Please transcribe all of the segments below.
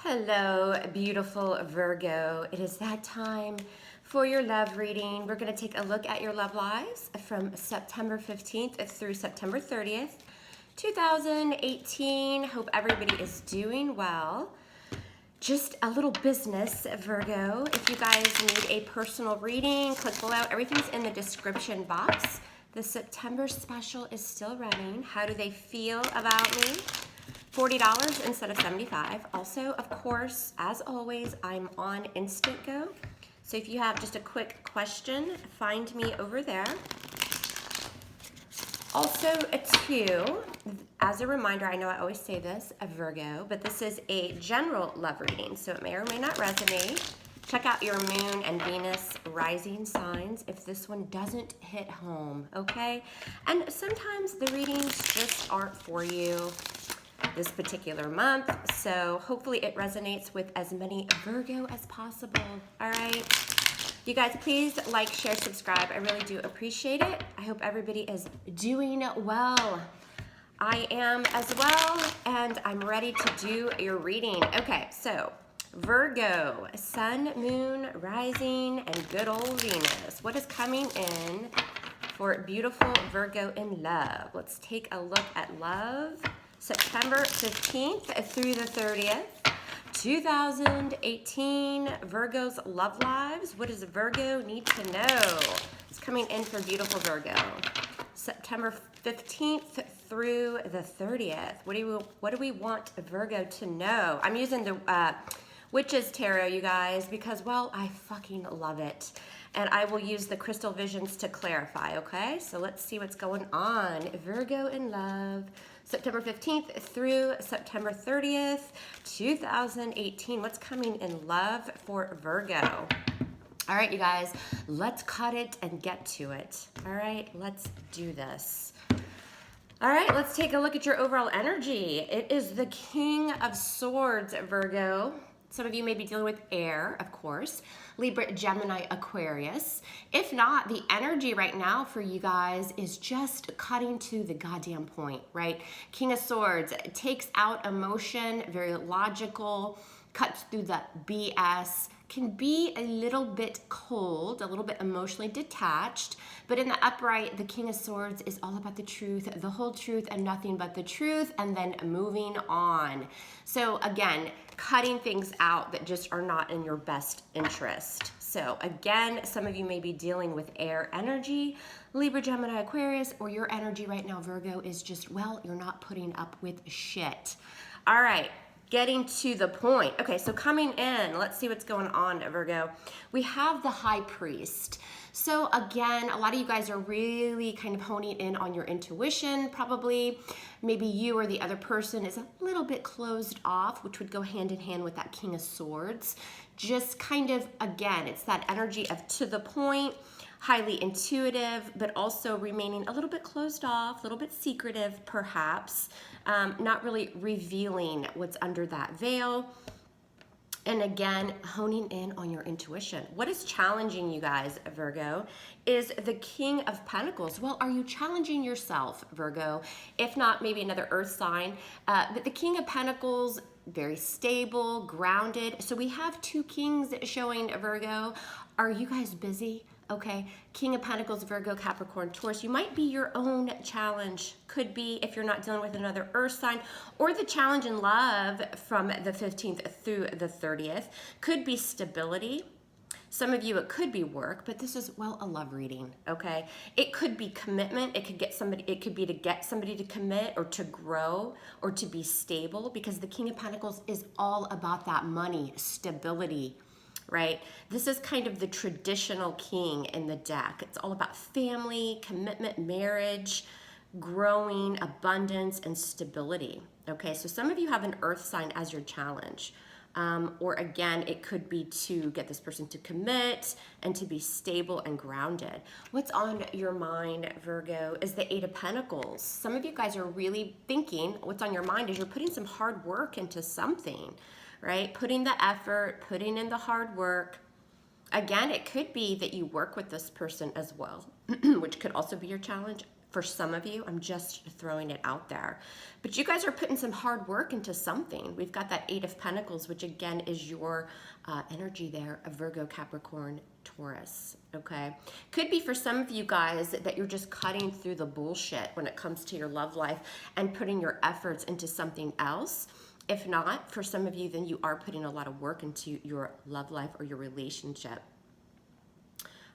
Hello, beautiful Virgo. It is that time for your love reading. We're going to take a look at your love lives from September 15th through September 30th, 2018. Hope everybody is doing well. Just a little business, Virgo. If you guys need a personal reading, click below. Everything's in the description box. The September special is still running. How do they feel about me? $40 instead of $75. Also, of course, as always, I'm on Instant Go. So if you have just a quick question, find me over there. Also, as a reminder, I know I always say this, a Virgo, but this is a general love reading, so it may or may not resonate. Check out your moon and Venus rising signs if this one doesn't hit home, okay? And sometimes the readings just aren't for you this particular month, so hopefully it resonates with as many Virgo as possible. All right, you guys, please like, share, subscribe. I really do appreciate it. I hope everybody is doing well. I am as well, and I'm ready to do your reading. Okay, so Virgo, sun, moon, rising, and good old Venus. What is coming in for beautiful Virgo in love? Let's take a look at love. September 15th through the 30th, 2018, Virgo's love lives. What does Virgo need to know? It's coming in for beautiful Virgo. September 15th through the 30th. What do we want Virgo to know? I'm using the Witches Tarot, you guys, because, well, I fucking love it. And I will use the crystal visions to clarify, okay? So let's see what's going on. Virgo in love. September 15th through September 30th, 2018. What's coming in love for Virgo? All right, you guys, let's cut it and get to it. All right, let's do this. All right, let's take a look at your overall energy. It is the King of Swords, Virgo. Some of you may be dealing with air, of course. Libra, Gemini, Aquarius. If not, the energy right now for you guys is just cutting to the goddamn point, right? King of Swords takes out emotion, very logical, cuts through the BS, can be a little bit cold, a little bit emotionally detached, but in the upright, the King of Swords is all about the truth, the whole truth, and nothing but the truth, and then moving on. So again, cutting things out that just are not in your best interest. So again, some of you may be dealing with air energy, Libra, Gemini, Aquarius, or your energy right now, Virgo, is just, well, you're not putting up with shit. All right. Getting to the point. Okay, so coming in, let's see what's going on, Virgo. We have the High Priest. So again, a lot of you guys are really kind of honing in on your intuition, probably. Maybe you or the other person is a little bit closed off, which would go hand in hand with that King of Swords. Just kind of, again, it's that energy of to the point, highly intuitive, but also remaining a little bit closed off, a little bit secretive, perhaps. Not really revealing what's under that veil. And again, honing in on your intuition. What is challenging you guys, Virgo, is the King of Pentacles. Well, are you challenging yourself, Virgo? If not, maybe another earth sign. But the King of Pentacles, very stable, grounded. So we have two kings showing, Virgo. Are you guys busy? Okay, King of Pentacles, Virgo, Capricorn, Taurus. You might be your own challenge. Could be if you're not dealing with another earth sign, or the challenge in love from the 15th through the 30th. Could be stability. Some of you, it could be work, but this is, well, a love reading, okay? It could be commitment. It could be to get somebody to commit or to grow or to be stable, because the King of Pentacles is all about that money, stability, right? This is kind of the traditional king in the deck. It's all about family, commitment, marriage, growing, abundance, and stability. Okay, so some of you have an earth sign as your challenge. Or again, it could be to get this person to commit and to be stable and grounded. What's on your mind, Virgo, is the Eight of Pentacles. Some of you guys are really thinking, what's on your mind is you're putting some hard work into something, right? Putting the effort, putting in the hard work. Again, it could be that you work with this person as well, which could also be your challenge. For some of you, I'm just throwing it out there. But you guys are putting some hard work into something. We've got that 8 of Pentacles, which again is your energy there of Virgo, Capricorn, Taurus, okay? Could be for some of you guys that you're just cutting through the bullshit when it comes to your love life and putting your efforts into something else. If not, for some of you, then you are putting a lot of work into your love life or your relationship.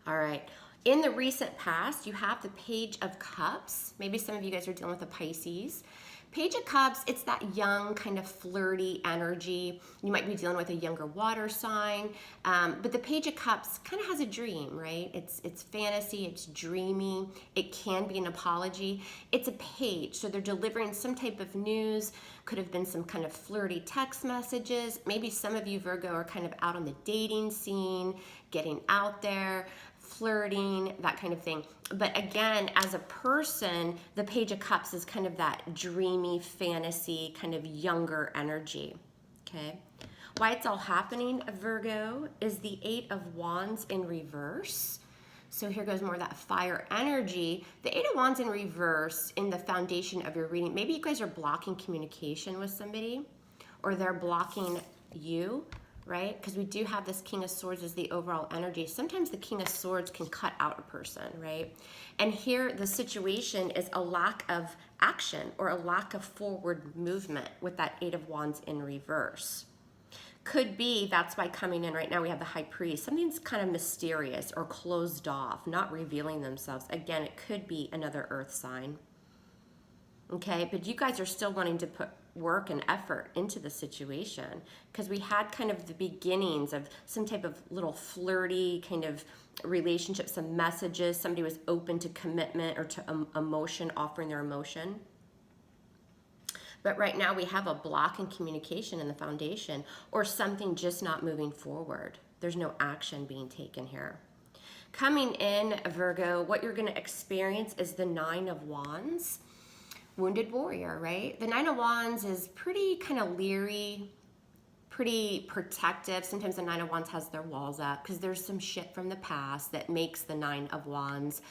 All right. In the recent past, you have the Page of Cups. Maybe some of you guys are dealing with a Pisces. Page of Cups, it's that young, kind of flirty energy. You might be dealing with a younger water sign. But the Page of Cups kind of has a dream, right? It's fantasy, it's dreamy. It can be an apology. It's a page, so they're delivering some type of news. Could have been some kind of flirty text messages. Maybe some of you, Virgo, are kind of out on the dating scene, getting out there, flirting, that kind of thing. But again, as a person, the Page of Cups is kind of that dreamy, fantasy, kind of younger energy, okay? Why it's all happening, Virgo, is the 8 of Wands in reverse. So here goes more of that fire energy. The 8 of Wands in reverse in the foundation of your reading. Maybe you guys are blocking communication with somebody, or they're blocking you, right? Because we do have this King of Swords as the overall energy. Sometimes the King of Swords can cut out a person, right? And here the situation is a lack of action or a lack of forward movement with that 8 of Wands in reverse. Could be, that's why coming in right now we have the High Priest. Something's kind of mysterious or closed off, not revealing themselves. Again, it could be another earth sign. Okay, but you guys are still wanting to put work and effort into the situation, because we had kind of the beginnings of some type of little flirty kind of relationship, some messages. Somebody was open to commitment or to emotion, offering their emotion. But right now we have a block in communication in the foundation, or something just not moving forward. There's no action being taken here. Coming in, Virgo, what you're going to experience is the 9 of Wands. Wounded warrior, right? The 9 of Wands is pretty kind of leery, pretty protective. Sometimes the 9 of Wands has their walls up because there's some shit from the past that makes the 9 of Wands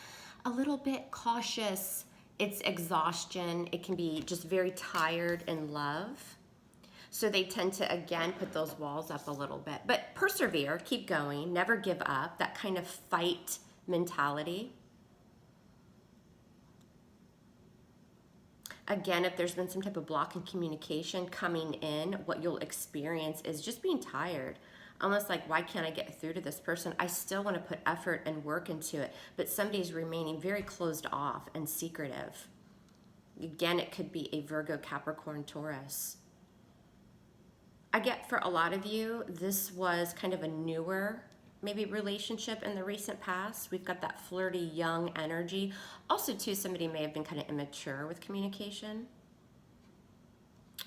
a little bit cautious. It's exhaustion. It can be just very tired in love. So they tend to, again, put those walls up a little bit. But persevere, keep going, never give up, that kind of fight mentality. Again, if there's been some type of block in communication coming in, what you'll experience is just being tired. Almost like, why can't I get through to this person? I still want to put effort and work into it, but somebody's remaining very closed off and secretive. Again, it could be a Virgo, Capricorn, Taurus. I get for a lot of you, this was kind of a newer maybe relationship in the recent past. We've got that flirty young energy. Also too, somebody may have been kind of immature with communication,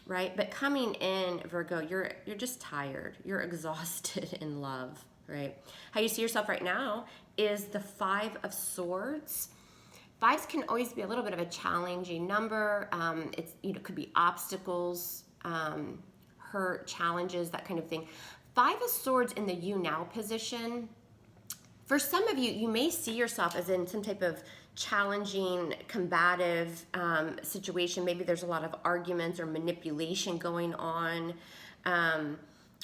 right? But coming in, Virgo, you're just tired. You're exhausted in love, right? How you see yourself right now is the 5 of Swords. Fives can always be a little bit of a challenging number. It's, you know, could be obstacles, hurt, challenges, that kind of thing. 5 of Swords in the you now position. For some of you, you may see yourself as in some type of challenging, combative situation. Maybe there's a lot of arguments or manipulation going on.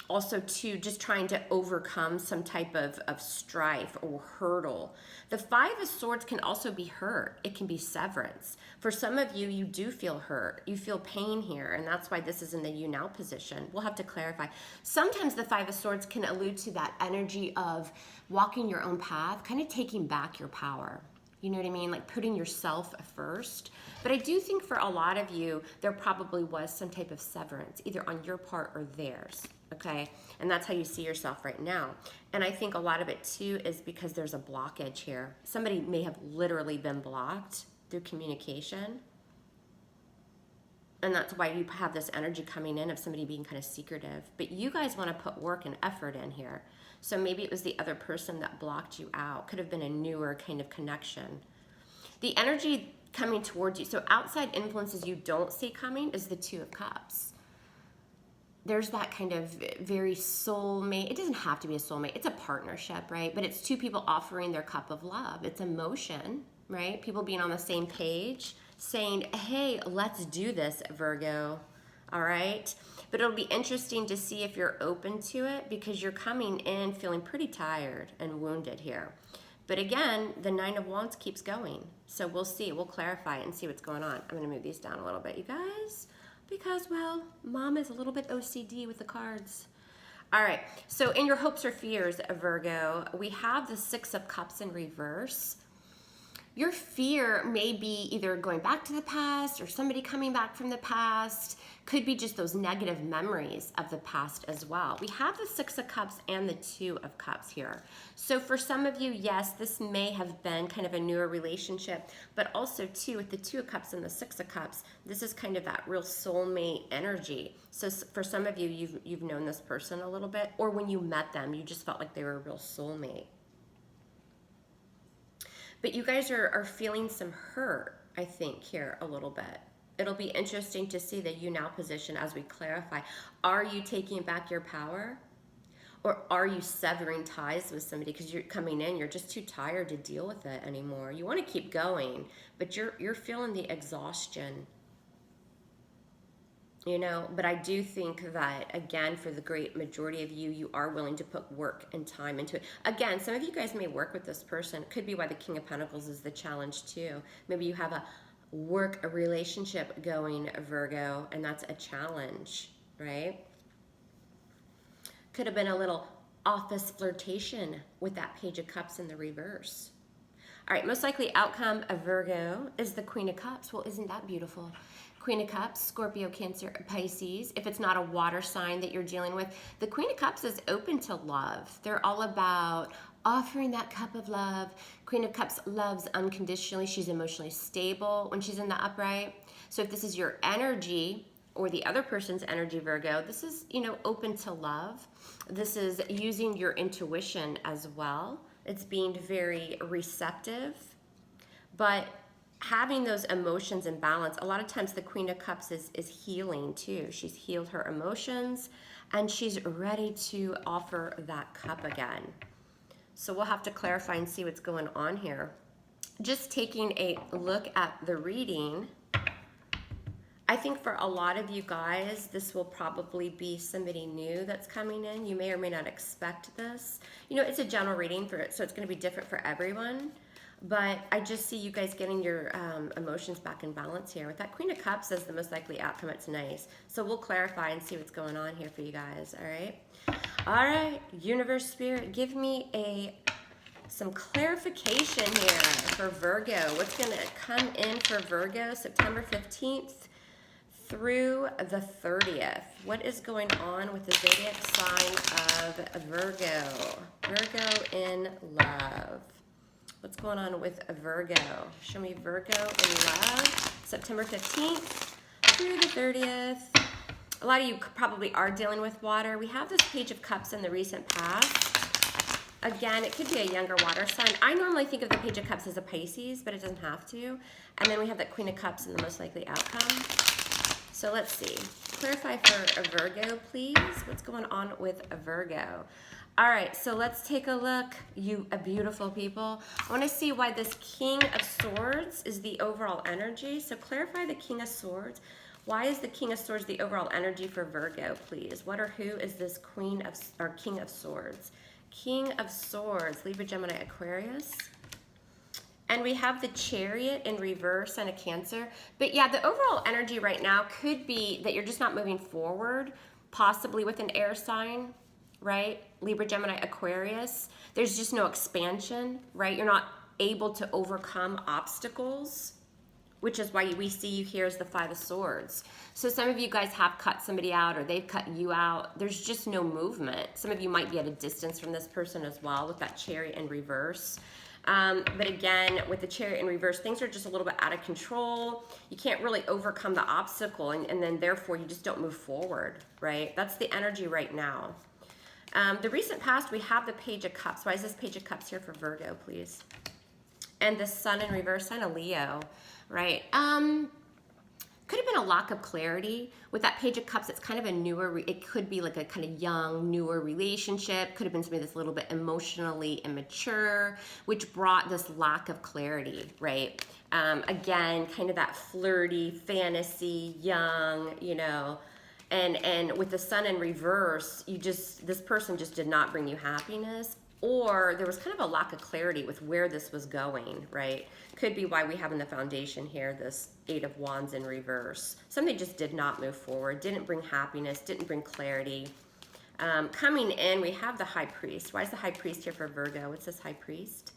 Also, too, just trying to overcome some type of strife or hurdle. The 5 of Swords can also be hurt. It can be severance. For some of you, you do feel hurt. You feel pain here, and that's why this is in the you now position. We'll have to clarify. Sometimes the 5 of Swords can allude to that energy of walking your own path, kind of taking back your power. You know what I mean? Like putting yourself first. But I do think for a lot of you, there probably was some type of severance, either on your part or theirs. Okay, and that's how you see yourself right now. And I think a lot of it too is because there's a blockage here. Somebody may have literally been blocked through communication, and that's why you have this energy coming in of somebody being kind of secretive. But you guys want to put work and effort in here. So maybe it was the other person that blocked you out. Could have been a newer kind of connection. The energy coming towards you, so outside influences you don't see coming, is the 2 of Cups. There's that kind of very soulmate. It doesn't have to be a soulmate. It's a partnership, right? But it's 2 people offering their cup of love. It's emotion, right? People being on the same page, saying, hey, let's do this, Virgo, all right? But it'll be interesting to see if you're open to it, because you're coming in feeling pretty tired and wounded here. But again, the Nine of Wands keeps going. So we'll see. We'll clarify it and see what's going on. I'm going to move these down a little bit, you guys, because, well, Mom is a little bit OCD with the cards. All right. So in your hopes or fears, Virgo, we have the Six of Cups in reverse. Your fear may be either going back to the past or somebody coming back from the past. Could be just those negative memories of the past as well. We have the Six of Cups and the Two of Cups here. So for some of you, yes, this may have been kind of a newer relationship, but also too, with the Two of Cups and the Six of Cups, this is kind of that real soulmate energy. So for some of you, you've known this person a little bit, or when you met them, you just felt like they were a real soulmate. But you guys are feeling some hurt, I think, here a little bit. It'll be interesting to see the you now position as we clarify. Are you taking back your power? Or are you severing ties with somebody because you're coming in, you're just too tired to deal with it anymore? You want to keep going, but you're feeling the exhaustion. You know, but I do think that, again, for the great majority of you, you are willing to put work and time into it. Again, some of you guys may work with this person. It could be why the King of Pentacles is the challenge too. Maybe you have a relationship going, Virgo, and that's a challenge, right? Could have been a little office flirtation with that Page of Cups in the reverse. All right, most likely outcome of Virgo is the Queen of Cups. Well, isn't that beautiful? Queen of Cups, Scorpio, Cancer, Pisces. If it's not a water sign that you're dealing with, the Queen of Cups is open to love. They're all about offering that cup of love. Queen of Cups loves unconditionally. She's emotionally stable when she's in the upright. So if this is your energy or the other person's energy, Virgo, this is, you know, open to love. This is using your intuition as well. It's being very receptive, but having those emotions in balance. A lot of times the Queen of Cups is healing too. She's healed her emotions and she's ready to offer that cup again. So we'll have to clarify and see what's going on here. Just taking a look at the reading, I think for a lot of you guys, this will probably be somebody new that's coming in. You may or may not expect this. You know, it's a general reading for it, so it's going to be different for everyone. But I just see you guys getting your emotions back in balance here. With that Queen of Cups as the most likely outcome, it's nice. So we'll clarify and see what's going on here for you guys, all right? All right, Universe Spirit, give me some clarification here for Virgo. What's going to come in for Virgo September 15th through the 30th? What is going on with the zodiac sign of Virgo? Virgo in love. What's going on with a Virgo? Show me Virgo in love, September 15th through the 30th. A lot of you probably are dealing with water. We have this Page of Cups in the recent past. Again, it could be a younger water sign. I normally think of the Page of Cups as a Pisces, but it doesn't have to. And then we have that Queen of Cups in the most likely outcome. So let's see. Clarify for a Virgo, please. What's going on with a Virgo? All right, so let's take a look, you beautiful people. I want to see why this King of Swords is the overall energy. So clarify the King of Swords. Why is the King of Swords the overall energy for Virgo, please? What or who is this King of Swords? King of Swords, Libra, Gemini, Aquarius. And we have the Chariot in reverse and a Cancer. But yeah, the overall energy right now could be that you're just not moving forward, possibly with an air sign, right? Libra, Gemini, Aquarius. There's just no expansion, right? You're not able to overcome obstacles, which is why we see you here as the Five of Swords. So some of you guys have cut somebody out or they've cut you out. There's just no movement. Some of you might be at a distance from this person as well with that Chariot in reverse. But again, with the Chariot in reverse, things are just a little bit out of control. You can't really overcome the obstacle and then therefore you just don't move forward, right? That's the energy right now. The recent past, we have the Page of Cups. Why is this Page of Cups here for Virgo, please? And the Sun in reverse, sign of Leo, right? Could have been a lack of clarity. With that Page of Cups, it's kind of a newer, it could be like a kind of young, newer relationship. Could have been somebody that's a little bit emotionally immature, which brought this lack of clarity, right? Again, kind of that flirty, fantasy, young, you know, and with the Sun in reverse, this person just did not bring you happiness, or there was kind of a lack of clarity with where this was going, right? Could be why we have in the foundation here this Eight of Wands in reverse. Something just did not move forward, didn't bring happiness, didn't bring clarity. Coming in, we have the High Priest. Why is the High Priest here for Virgo? What's this High Priest?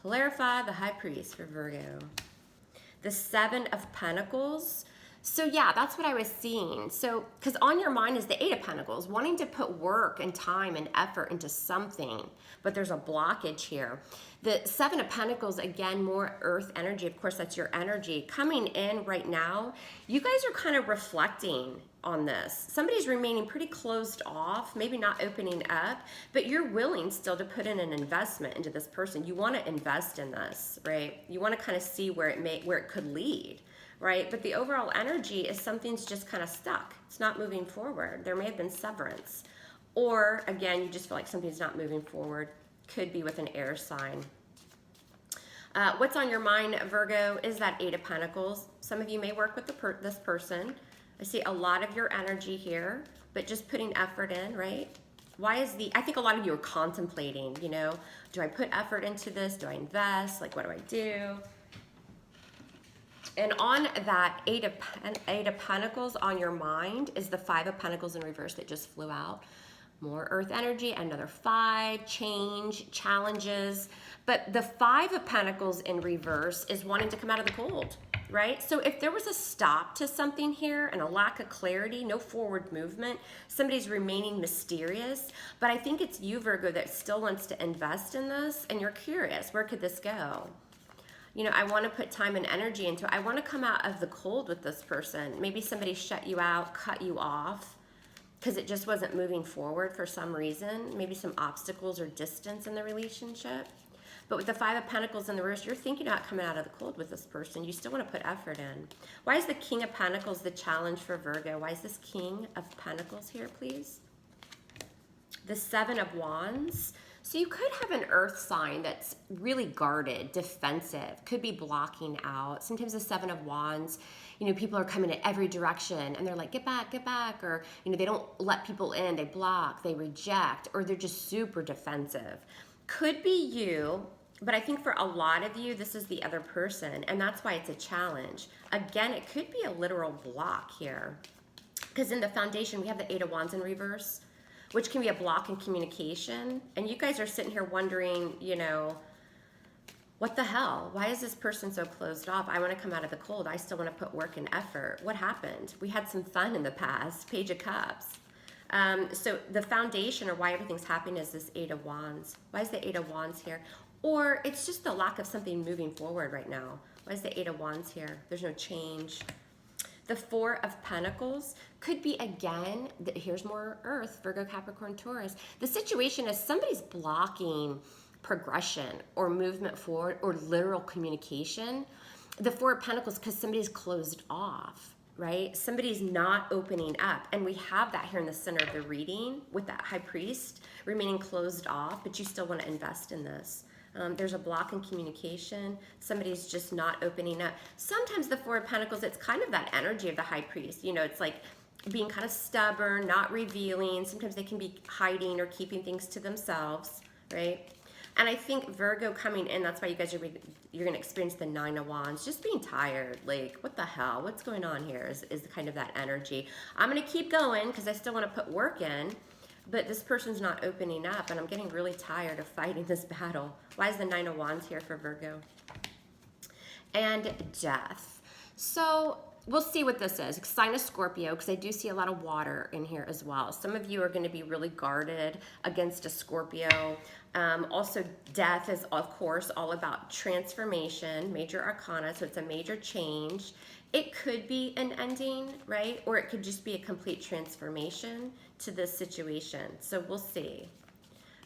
Clarify the High Priest for Virgo. The Seven of Pentacles. So yeah, that's what I was seeing. So, because on your mind is the Eight of Pentacles, wanting to put work and time and effort into something, but there's a blockage here. The Seven of Pentacles, again, more earth energy. Of course, that's your energy. Coming in right now, you guys are kind of reflecting on this. Somebody's remaining pretty closed off, maybe not opening up, but you're willing still to put in an investment into this person. You want to invest in this, right? You want to kind of see where it could lead. Right? But the overall energy is something's just kind of stuck. It's not moving forward. There may have been severance. Or, again, you just feel like something's not moving forward. Could be with an air sign. What's on your mind, Virgo, is that Eight of Pentacles. Some of you may work with this person. I see a lot of your energy here, but just putting effort in, right? I think a lot of you are contemplating, you know, do I put effort into this? Do I invest? Like, what do I do? And on that Eight of Pentacles on your mind is the Five of Pentacles in reverse that just flew out. More earth energy, another five, change, challenges. But the Five of Pentacles in reverse is wanting to come out of the cold, right? So if there was a stop to something here and a lack of clarity, no forward movement, somebody's remaining mysterious. But I think it's you, Virgo, that still wants to invest in this, and you're curious, where could this go? You know, I want to put time and energy into it. I want to come out of the cold with this person. Maybe somebody shut you out, cut you off because it just wasn't moving forward for some reason. Maybe some obstacles or distance in the relationship. But with the Five of Pentacles in the reverse, you're thinking about coming out of the cold with this person. You still want to put effort in. Why is the King of Pentacles the challenge for Virgo? Why is this King of Pentacles here, please? The Seven of Wands. So you could have an earth sign that's really guarded, defensive, could be blocking out. Sometimes the Seven of Wands, you know, people are coming in every direction and they're like, get back, or, you know, they don't let people in, they block, they reject, or they're just super defensive. Could be you, but I think for a lot of you, this is the other person, and that's why it's a challenge. Again, it could be a literal block here, because in the foundation, we have the Eight of Wands in reverse, which can be a block in communication. And you guys are sitting here wondering, you know, what the hell? Why is this person so closed off? I want to come out of the cold. I still want to put work and effort. What happened? We had some fun in the past. Page of Cups. So the foundation or why everything's happening is this Eight of Wands. Why is the Eight of Wands here? Or it's just the lack of something moving forward right now. Why is the Eight of Wands here? There's no change. The Four of Pentacles could be, again, here's more earth, Virgo, Capricorn, Taurus. The situation is somebody's blocking progression or movement forward or literal communication. The Four of Pentacles, because somebody's closed off, right? Somebody's not opening up. And we have that here in the center of the reading with that High Priest remaining closed off, but you still want to invest in this. There's a block in communication. Somebody's just not opening up. Sometimes the Four of Pentacles, it's kind of that energy of the High Priest. You know, it's like being kind of stubborn, not revealing. Sometimes they can be hiding or keeping things to themselves, right? And I think Virgo coming in, that's why you guys you're going to experience the Nine of Wands, just being tired. Like, what the hell? What's going on here is kind of that energy. I'm going to keep going because I still want to put work in. But this person's not opening up, and I'm getting really tired of fighting this battle. Why is the Nine of Wands here for Virgo? And Death. So we'll see what this is. Sign of Scorpio, because I do see a lot of water in here as well. Some of you are going to be really guarded against a Scorpio. Also, Death is, of course, all about transformation, major arcana, so it's a major change. It could be an ending, right? Or it could just be a complete transformation to this situation. So we'll see.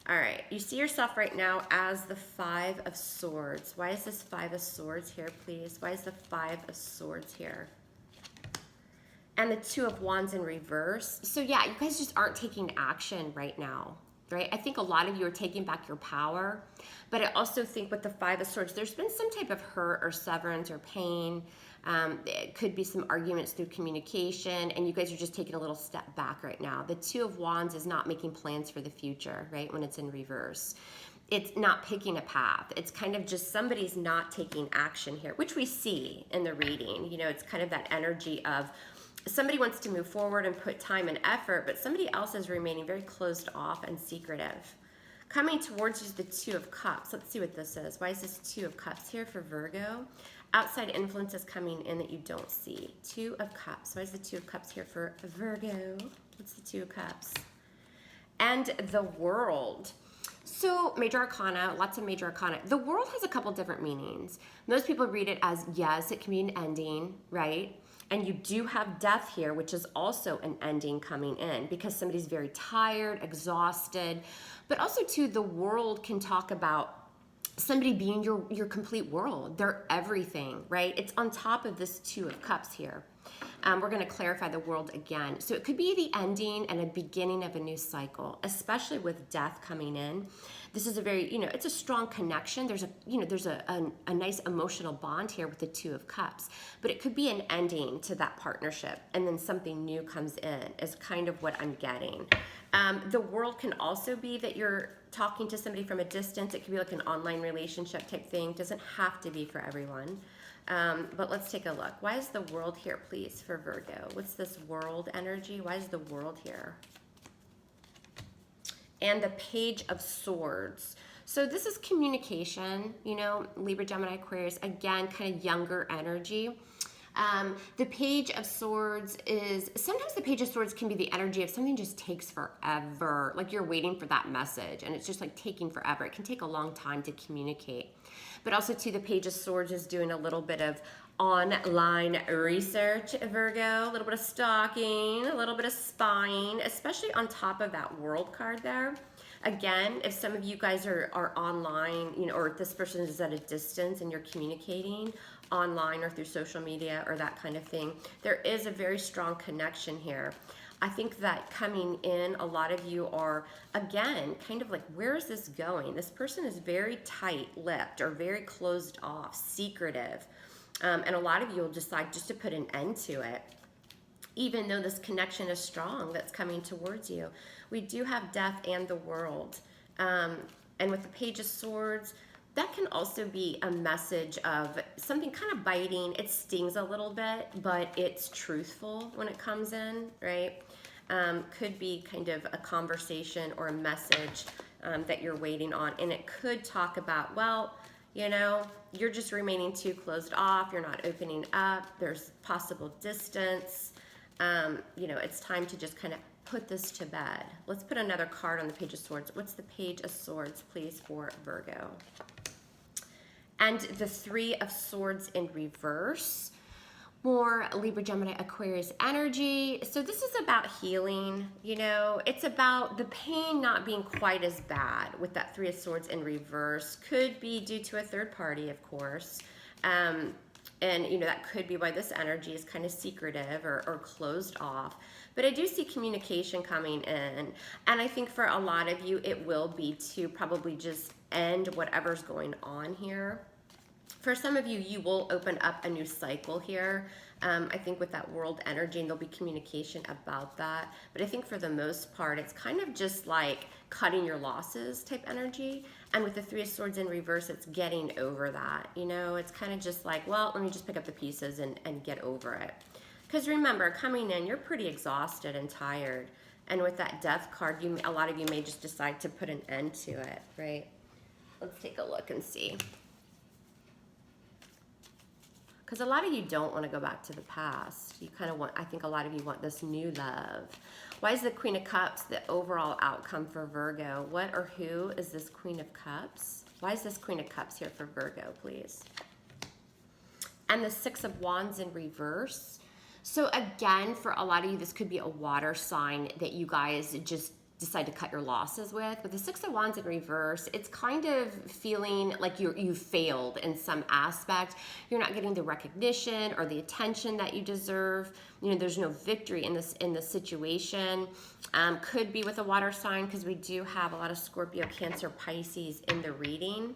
All right, you see yourself right now as the Five of Swords. Why is this Five of Swords here, please? Why is the Five of Swords here? and the Two of Wands in reverse. So yeah, you guys just aren't taking action right now, right? I think a lot of you are taking back your power, but I also think with the Five of Swords, there's been some type of hurt or severance or pain. It could be some arguments through communication, and you guys are just taking a little step back right now. The Two of Wands is not making plans for the future, right? When it's in reverse. It's not picking a path. It's kind of just somebody's not taking action here, which we see in the reading. You know, it's kind of that energy of somebody wants to move forward and put time and effort, but somebody else is remaining very closed off and secretive. Coming towards you is the Two of Cups. Let's see what this is. Why is this Two of Cups here for Virgo? Outside influences coming in that you don't see. Two of Cups. Why is the Two of Cups here for Virgo? What's the Two of Cups? And the World. So major arcana, lots of major arcana. The World has a couple different meanings. Most people read it as, yes, it can be an ending, right? And you do have death here, which is also an ending coming in because somebody's very tired, exhausted. But also too, the World can talk about somebody being your complete world. They're everything, right? It's on top of this Two of Cups here. We're going to clarify the World again. So it could be the ending and a beginning of a new cycle, especially with death coming in. This is a very, it's a strong connection. There's a nice emotional bond here with the Two of Cups, but it could be an ending to that partnership and then something new comes in is kind of what I'm getting. The World can also be that you're talking to somebody from a distance. It could be like an online relationship type thing. Doesn't have to be for everyone. But let's take a look. Why is the World here, please, for Virgo? What's this World energy? Why is the World here? And the Page of Swords. So this is communication, Libra, Gemini, Aquarius, again, kind of younger energy. The Page of Swords is, sometimes the Page of Swords can be the energy of something just takes forever. Like you're waiting for that message and it's just like taking forever. It can take a long time to communicate. But also too, the Page of Swords is doing a little bit of online research, Virgo, a little bit of stalking, a little bit of spying, especially on top of that World card there. Again, if some of you guys are online, or if this person is at a distance and you're communicating online or through social media or that kind of thing, there is a very strong connection here. I think that coming in, a lot of you are, again, kind of like, where is this going? This person is very tight-lipped or very closed off, secretive. And a lot of you will decide just to put an end to it, even though this connection is strong that's coming towards you. We do have death and the World. And with the Page of Swords, that can also be a message of something kind of biting. It stings a little bit, but it's truthful when it comes in, right? Could be kind of a conversation or a message that you're waiting on. And it could talk about, well, you're just remaining too closed off. You're not opening up. There's possible distance. It's time to just kind of put this to bed. Let's put another card on the Page of Swords. What's the Page of Swords, please, for Virgo? And the Three of Swords in reverse. More Libra, Gemini, Aquarius energy. So this is about healing, it's about the pain not being quite as bad with that Three of Swords in reverse. Could be due to a third party, of course. And, that could be why this energy is kind of secretive or closed off. But I do see communication coming in. And I think for a lot of you, it will be to probably just end whatever's going on here. For some of you, you will open up a new cycle here. I think with that World energy, and there'll be communication about that. But I think for the most part, it's kind of just like cutting your losses type energy. And with the Three of Swords in reverse, it's getting over that. It's kind of just like, well, let me just pick up the pieces and get over it. Because remember, coming in, you're pretty exhausted and tired. And with that Death card, a lot of you may just decide to put an end to it, right? Let's take a look and see. Because a lot of you don't want to go back to the past. You kind of want, I think a lot of you want this new love. Why is the Queen of Cups the overall outcome for Virgo? What or who is this Queen of Cups? Why is this Queen of Cups here for Virgo, please? And the Six of Wands in reverse. So again, for a lot of you, this could be a water sign that you guys just decide to cut your losses with. With the Six of Wands in reverse, it's kind of feeling like you failed in some aspect. You're not getting the recognition or the attention that you deserve. You know, there's no victory in this situation. Could be with a water sign, because we do have a lot of Scorpio, Cancer, Pisces in the reading.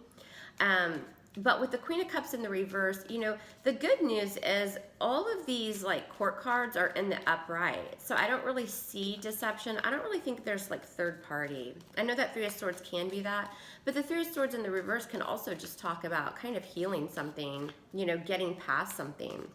But with the Queen of Cups in the reverse, you know, the good news is all of these like court cards are in the upright. So I don't really see deception. I don't really think there's like third party. I know that Three of Swords can be that, but the Three of Swords in the reverse can also just talk about kind of healing something, you know, getting past something.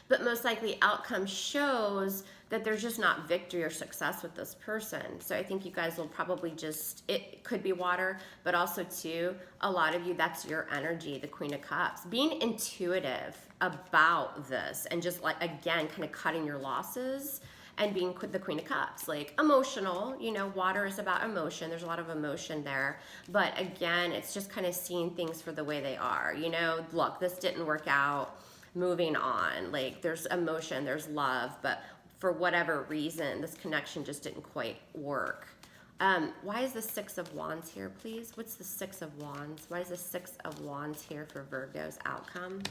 But most likely outcome shows that there's just not victory or success with this person. So I think you guys will probably just, it could be water, but also too, a lot of you, that's your energy, the Queen of Cups. Being intuitive about this and just like, again, kind of cutting your losses and being the Queen of Cups, like emotional, you know, water is about emotion. There's a lot of emotion there. But again, it's just kind of seeing things for the way they are. You know, look, this didn't work out. Moving on, like there's emotion, there's love, but for whatever reason, this connection just didn't quite work. Why is the Six of Wands here, please? What's the Six of Wands? Why is the Six of Wands here for Virgo's outcome?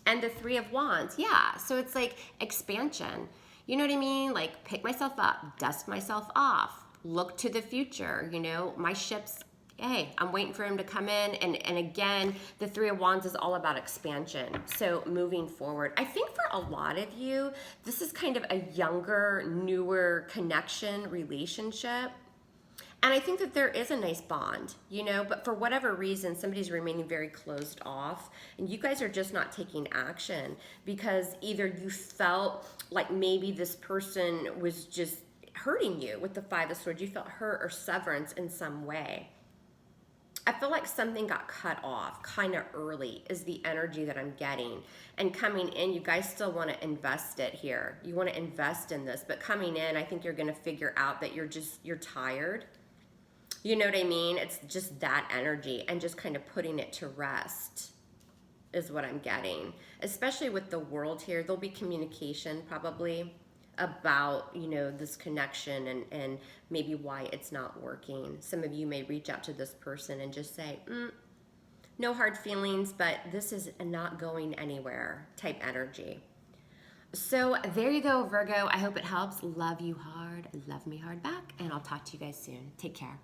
And the Three of Wands, yeah, so it's like expansion. You know what I mean? Like pick myself up, dust myself off, look to the future, you know, my ship's, hey, I'm waiting for him to come in. And again, the Three of Wands is all about expansion. So moving forward, I think for a lot of you, this is kind of a younger, newer connection, relationship. And I think that there is a nice bond, you know, but for whatever reason, somebody's remaining very closed off and you guys are just not taking action because either you felt like maybe this person was just hurting you with the Five of Swords. You felt hurt or severance in some way. I feel like something got cut off kind of early is the energy that I'm getting. And coming in, you guys still want to invest it here. You want to invest in this, but coming in, I think you're going to figure out that you're tired. You know what I mean? It's just that energy and just kind of putting it to rest is what I'm getting. Especially with the World here, there'll be communication probably about, you know, this connection and maybe why it's not working. Some of you may reach out to this person and just say, no hard feelings, but this is not going anywhere type energy. So there you go, Virgo. I hope it helps. Love you hard. Love me hard back. And I'll talk to you guys soon. Take care.